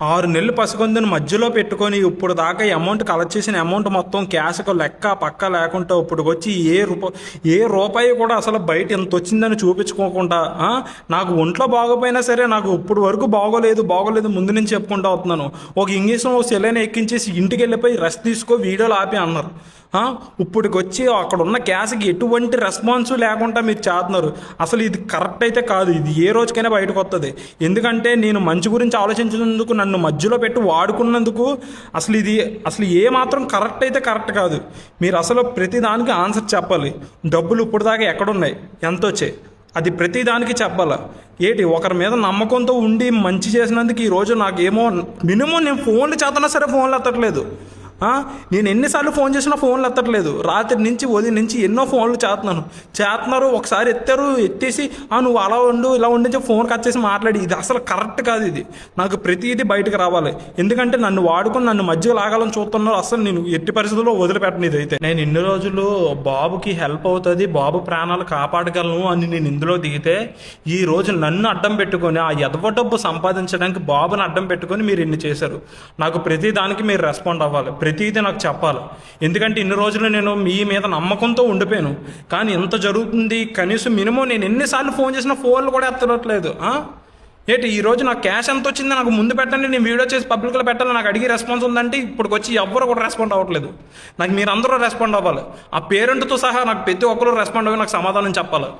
6 నెలలు పసిగొందని మధ్యలో పెట్టుకొని ఇప్పుడు దాకా అమౌంట్ కలెక్ట్ చేసిన అమౌంట్ మొత్తం క్యాష్కు లెక్క పక్క లేకుండా ఇప్పుడు వచ్చి ఏ రూపాయి కూడా అసలు బయట ఎంత వచ్చిందని చూపించుకోకుండా నాకు ఒంట్లో బాగోపోయినా సరే నాకు ఇప్పుడు వరకు బాగోలేదు ముందు నుంచి చెప్పుకుంటూ అవుతున్నాను. ఒక ఇంగ్లీష్లో సెలైన్ ఎక్కించేసి ఇంటికి వెళ్ళిపోయి రెస్ట్ తీసుకో వీడియోలు ఆపి అన్నారు. ఇప్పటికి వచ్చి అక్కడ ఉన్న క్యాష్కి ఎటువంటి రెస్పాన్స్ లేకుండా మీరు చేస్తున్నారు. అసలు ఇది కరెక్ట్ అయితే కాదు. ఇది ఏ రోజుకైనా బయటకు వస్తుంది. ఎందుకంటే నేను మంచి గురించి ఆలోచించినందుకు నన్ను మధ్యలో పెట్టి వాడుకున్నందుకు అసలు ఏ మాత్రం కరెక్ట్ అయితే కరెక్ట్ కాదు. మీరు అసలు ప్రతిదానికి ఆన్సర్ చెప్పాలి. డబ్బులు ఇప్పుడు దాకా ఎక్కడున్నాయి, ఎంత వచ్చాయి, అది ప్రతిదానికి చెప్పాలి. ఒకరి మీద నమ్మకంతో ఉండి మంచి చేసినందుకు ఈరోజు నాకేమో మినిమం నేను ఫోన్లు చేస్తున్నా సరే ఫోన్లు ఎత్తట్లేదు. నేను ఎన్నిసార్లు ఫోన్ చేసినా ఫోన్లు ఎత్తట్లేదు. రాత్రి నుంచి ఉదయం నుంచి ఎన్నో ఫోన్లు చేస్తున్నారు. ఒకసారి ఎత్తేసి నువ్వు అలా ఉండు ఇలా ఉండి ఫోన్ కట్ చేసి మాట్లాడి, ఇది అసలు కరెక్ట్ కాదు. ఇది నాకు ప్రతిదీ బయటకు రావాలి. ఎందుకంటే నన్ను వాడుకొని నన్ను మధ్య లాగాలని చూస్తున్నారు. అసలు నేను ఎట్టి పరిస్థితుల్లో వదిలిపెట్టను. ఇదైతే నేను ఇన్ని రోజులు బాబుకి హెల్ప్ అవుతుంది, బాబు ప్రాణాలు కాపాడగలను అని నేను ఇందులో దిగితే ఈ రోజు నన్ను అడ్డం పెట్టుకొని ఆ ఎదవ డబ్బు సంపాదించడానికి బాబుని అడ్డం పెట్టుకొని మీరు ఇన్ని చేశారు. నాకు ప్రతి దానికి మీరు రెస్పాండ్ అవ్వాలి, ప్రతిదీ నాకు చెప్పాలి. ఎందుకంటే ఇన్ని రోజులు నేను మీ మీద నమ్మకంతో ఉండిపోయాను. కానీ ఎంత జరుగుతుంది, కనీసం మినిమం నేను ఎన్నిసార్లు ఫోన్ చేసినా ఫోన్లు కూడా ఎత్తట్లేదు. ఈరోజు నాకు క్యాష్ ఎంత వచ్చింది నాకు ముందు పెట్టండి, నేను వీడియో చేసి పబ్లిక్లో పెట్టాలి, నాకు అడిగి రెస్పాన్స్ ఉందంటే ఇప్పటికి వచ్చి ఎవ్వరు కూడా రెస్పాండ్ అవ్వట్లేదు. నాకు మీరు అందరూ రెస్పాండ్ అవ్వాలి. ఆ పేరెంట్తో సహా నాకు ప్రతి ఒక్కరు రెస్పాండ్ అవ్వి నాకు సమాధానం చెప్పాలి.